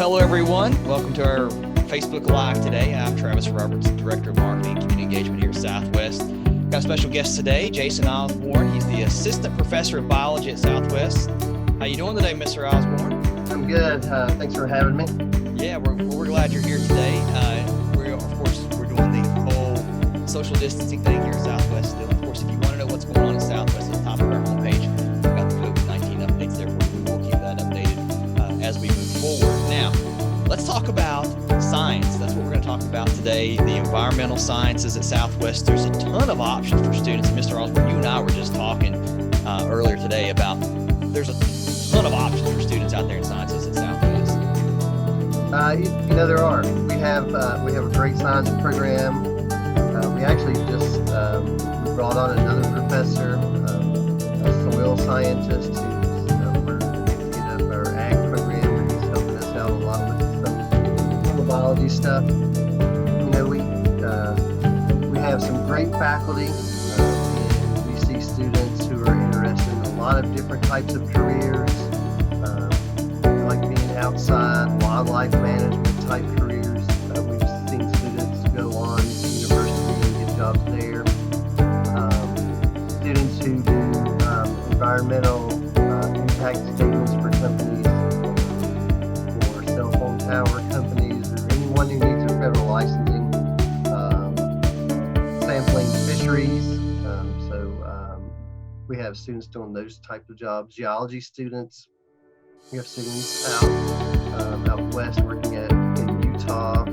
Hello, everyone. Welcome to our Facebook Live today. I'm Travis Roberts, Director of Marketing and Community Engagement here at Southwest. Got a special guest today, Jason Osbourne. He's the Assistant Professor of Biology at Southwest. How you doing today, Mr. Osbourne? I'm good. Thanks for having me. Yeah, we're glad you're here today. We're doing the whole social distancing thing here at Southwest still. Of course, if you want to know what's going on at Southwest, at the top of our homepage, we've got the COVID-19 updates there for you. We'll keep that updated as we move forward. Now, let's talk about science. That's what we're going to talk about today, the environmental sciences at Southwest. There's a ton of options for students. Mr. Osbourne, you and I were just talking earlier today about there's a ton of options for students out there in sciences at Southwest. There are. We have a great science program. We actually just we brought on another professor, a soil scientist who's we're thinking of our ag program, and he's helping us out a lot with some biology stuff. We have some great faculty, and we see students who are interested in a lot of different types of careers, like being outside, wildlife management type careers. We've seen students go on to university and get jobs there. Students who do environmental impact statements for companies, or cell phone tower companies, or anyone who needs a federal licensing, sampling fisheries. We have students doing those types of jobs. Geology students. We have students out west working in Utah,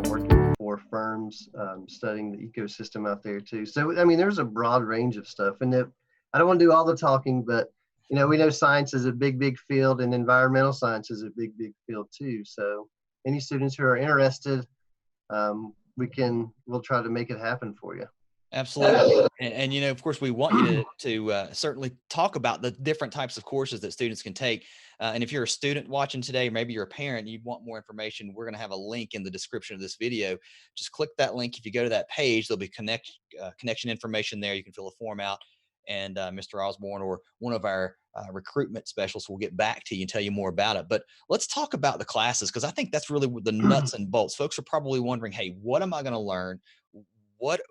working for firms, studying the ecosystem out there too. So, there's a broad range of stuff. And I don't want to do all the talking, but, we know science is a big field, and environmental science is a big field too. So any students who are interested, we'll try to make it happen for you. Absolutely. And of course, we want you to certainly talk about the different types of courses that students can take. And if you're a student watching today, or maybe you're a parent and you want more information, we're going to have a link in the description of this video. Just click that link. If you go to that page, there'll be connection information there. You can fill a form out, and Mr. Osbourne or one of our recruitment specialists will get back to you and tell you more about it. But let's talk about the classes, because I think that's really the nuts and bolts. Folks are probably wondering, hey, what am I going to learn? What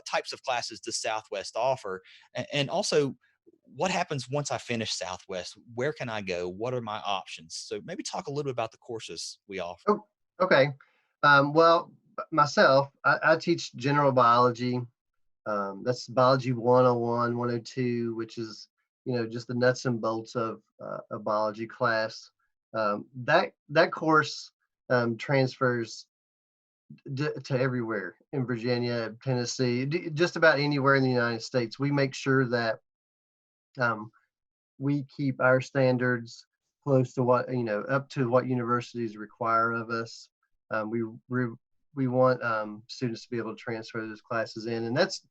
types of classes does Southwest offer? And also, what happens once I finish Southwest? Where can I go? What are my options? So maybe talk a little bit about the courses we offer. Oh, okay. Well, myself, I teach general biology. That's biology 101, 102, which is, just the nuts and bolts of a biology class. That course transfers to everywhere in Virginia, Tennessee, just about anywhere in the United States. We make sure that we keep our standards close to what, up to what universities require of us. We want students to be able to transfer those classes in. And that's,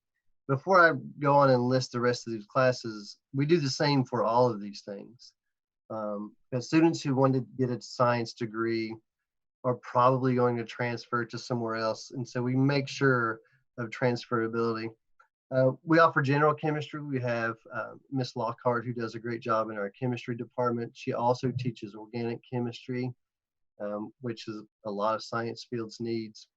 before I go on and list the rest of these classes, we do the same for all of these things. Because students who want to get a science degree are probably going to transfer to somewhere else. And so we make sure of transferability. We offer general chemistry. We have Miss Lockhart, who does a great job in our chemistry department. She also teaches organic chemistry, which is a lot of science fields needs.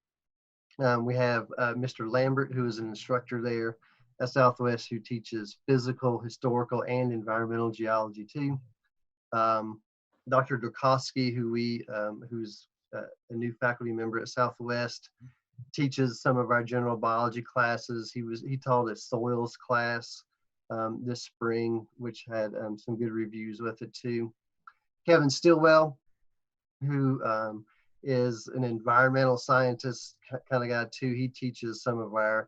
We have Mr. Lambert, who is an instructor there at Southwest, who teaches physical, historical, and environmental geology too. Dr. Durkowski, who's a new faculty member at Southwest, teaches some of our general biology classes. He taught a soils class this spring, which had some good reviews with it too. Kevin Stillwell, who is an environmental scientist kind of guy too. He teaches some of our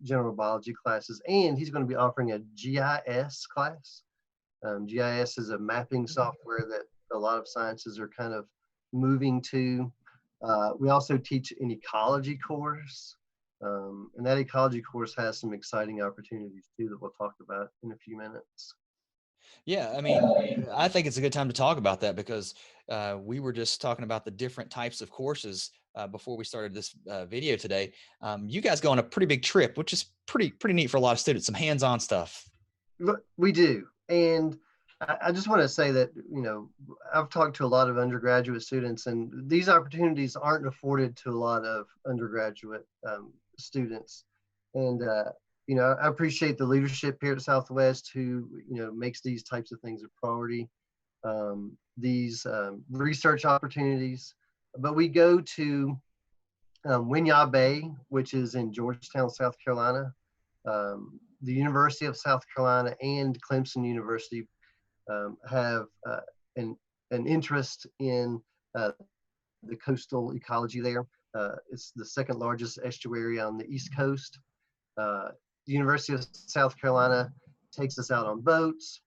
general biology classes, and he's going to be offering a GIS class. GIS is a mapping software that a lot of sciences are kind of moving to. We also teach an ecology course, and that ecology course has some exciting opportunities too that we'll talk about in a few minutes. Yeah, I think it's a good time to talk about that, because we were just talking about the different types of courses before we started this video today. You guys go on a pretty big trip, which is pretty neat for a lot of students, some hands-on stuff. We do. And I just want to say that, I've talked to a lot of undergraduate students, and these opportunities aren't afforded to a lot of undergraduate students. And, I appreciate the leadership here at Southwest who, makes these types of things a priority, these research opportunities. But we go to Winyah Bay, which is in Georgetown, South Carolina, the University of South Carolina and Clemson University have an, an interest in the coastal ecology there. It's the second largest estuary on the East Coast. The University of South Carolina takes us out on boats.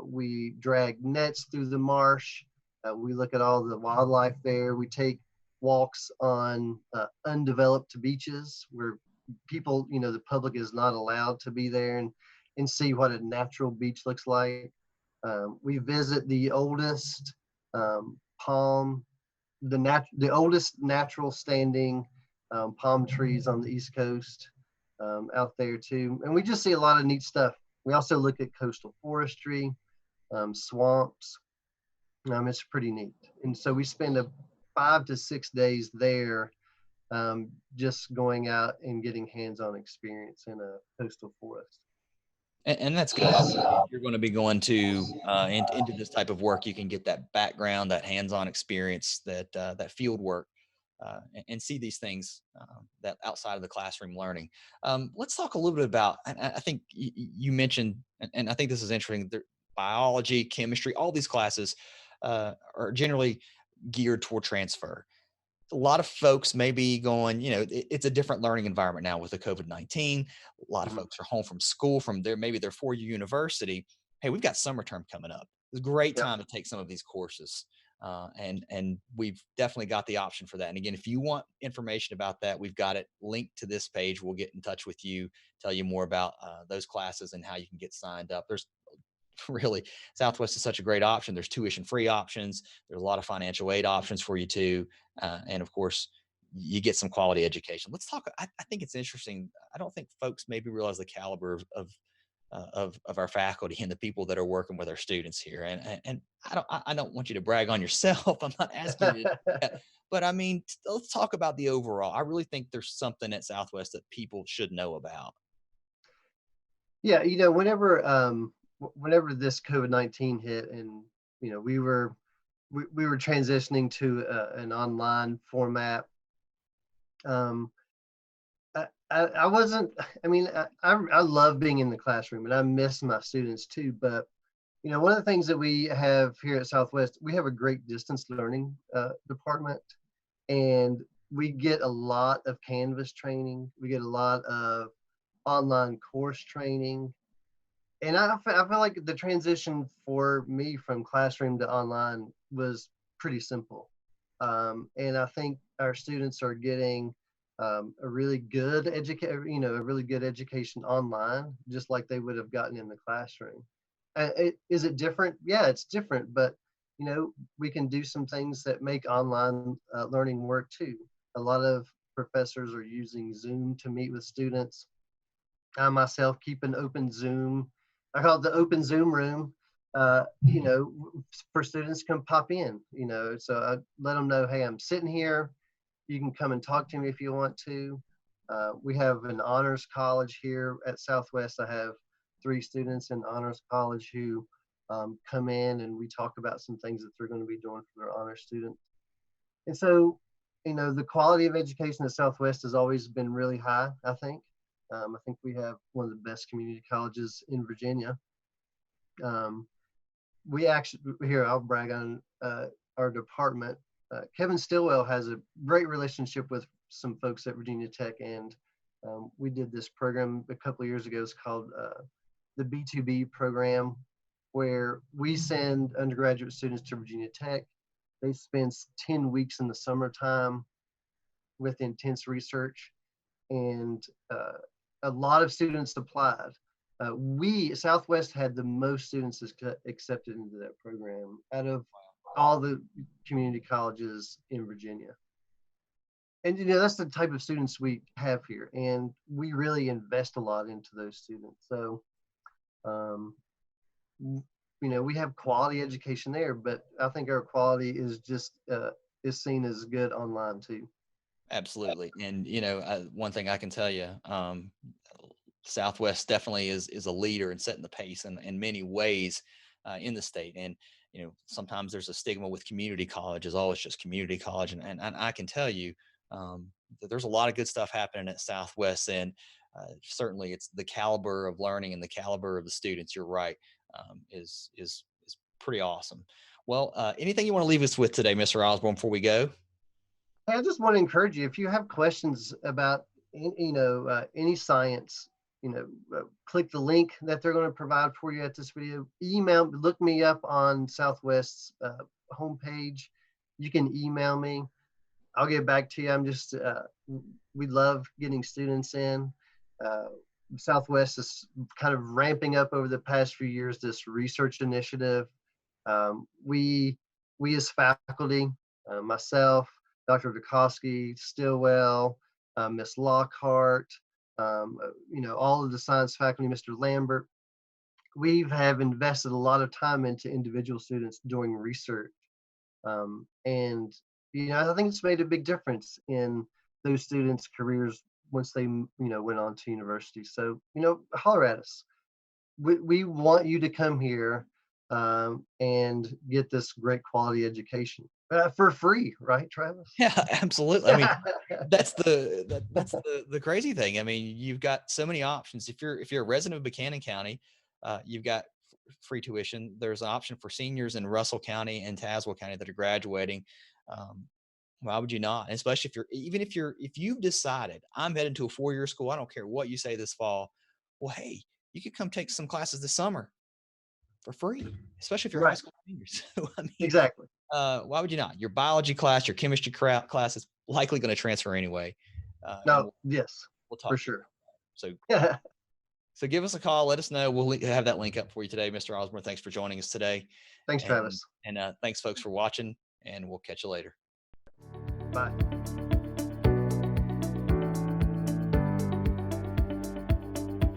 We drag nets through the marsh. We look at all the wildlife there. We take walks on undeveloped beaches where people, the public is not allowed to be there and see what a natural beach looks like. We visit the oldest palm, the oldest natural standing palm trees on the East Coast out there too. And we just see a lot of neat stuff. We also look at coastal forestry, swamps. It's pretty neat. And so we spend 5 to 6 days there just going out and getting hands-on experience in a coastal forest. And that's good. Obviously, if you're going to be going to into this type of work, you can get that background, that hands-on experience, that field work, and see these things that outside of the classroom learning. Let's talk a little bit about. I think you mentioned, and I think this is interesting. Biology, chemistry, all these classes are generally geared toward transfer. A lot of folks may be going, it's a different learning environment now with the COVID-19. A lot of Mhm. folks are home from school, from maybe their 4-year university. Hey, we've got summer term coming up. It's a great Yep. time to take some of these courses. And we've definitely got the option for that. And again, if you want information about that, we've got it linked to this page. We'll get in touch with you, tell you more about those classes and how you can get signed up. There's really, Southwest is such a great option. There's tuition free options. There's a lot of financial aid options for you too. And of course, you get some quality education. Let's talk. I think it's interesting. I don't think folks maybe realize the caliber of our faculty and the people that are working with our students here. And I don't want you to brag on yourself. I'm not asking you to do that. But I mean, let's talk about the overall. I really think there's something at Southwest that people should know about. Yeah, whenever this COVID-19 hit, and we were transitioning to an online format. Um, I wasn't. I mean, I love being in the classroom, and I miss my students too. But one of the things that we have here at Southwest, we have a great distance learning department, and we get a lot of Canvas training. We get a lot of online course training. And I feel like the transition for me from classroom to online was pretty simple. And I think our students are getting a really good a really good education online, just like they would have gotten in the classroom. Is it different? Yeah, it's different, but we can do some things that make online learning work too. A lot of professors are using Zoom to meet with students. I myself keep an open Zoom. I call it the open Zoom room. For students can pop in. So I let them know, hey, I'm sitting here. You can come and talk to me if you want to. We have an honors college here at Southwest. I have 3 students in honors college who come in, and we talk about some things that they're going to be doing for their honors students. And so, the quality of education at Southwest has always been really high, I think. I think we have one of the best community colleges in Virginia. We actually, here, I'll brag on our department. Kevin Stillwell has a great relationship with some folks at Virginia Tech, and we did this program a couple of years ago. It's called the B2B program, where we send undergraduate students to Virginia Tech. They spend 10 weeks in the summertime with intense research, and a lot of students applied. Southwest had the most students accepted into that program out of all the community colleges in Virginia. And that's the type of students we have here, and we really invest a lot into those students. So we have quality education there, but I think our quality is just is seen as good online too. Absolutely. And, one thing I can tell you, Southwest definitely is a leader in setting the pace in many ways in the state. And, sometimes there's a stigma with community colleges. Oh, it's just community college. And I can tell you that there's a lot of good stuff happening at Southwest. And certainly it's the caliber of learning and the caliber of the students, you're right, is pretty awesome. Well, anything you want to leave us with today, Mr. Osborne, before we go? Hey, I just want to encourage you, if you have questions about any science, click the link that they're going to provide for you at this video. Look me up on Southwest's homepage. You can email me. I'll get back to you. We love getting students in. Uh, Southwest is kind of ramping up over the past few years this research initiative. We as faculty, myself, Dr. Dukowski, Stillwell, Miss Lockhart, all of the science faculty, Mr. Lambert, we have invested a lot of time into individual students doing research. And I think it's made a big difference in those students' careers once they went on to university. So holler at us. We want you to come here and get this great quality education for free, right, Travis? Yeah, absolutely. I mean, that's the crazy thing. I mean, you've got so many options. If you're a resident of Buchanan County, you've got free tuition. There's an option for seniors in Russell County and Tazewell County that are graduating. Um, why would you not? And especially if you've decided I'm heading to a 4-year school, I don't care what you say this fall. Well, hey, you could come take some classes this summer for free, especially if you're a high Right. school senior. So I mean, Exactly. why would you not? Your biology class, your chemistry class is likely going to transfer anyway. And No, we'll, yes, we'll for talk to you sure. about that. So give us a call. Let us know. We'll have that link up for you today, Mr. Osborne. Thanks for joining us today. Thanks, And, Travis. and thanks folks for watching, and we'll catch you later. Bye.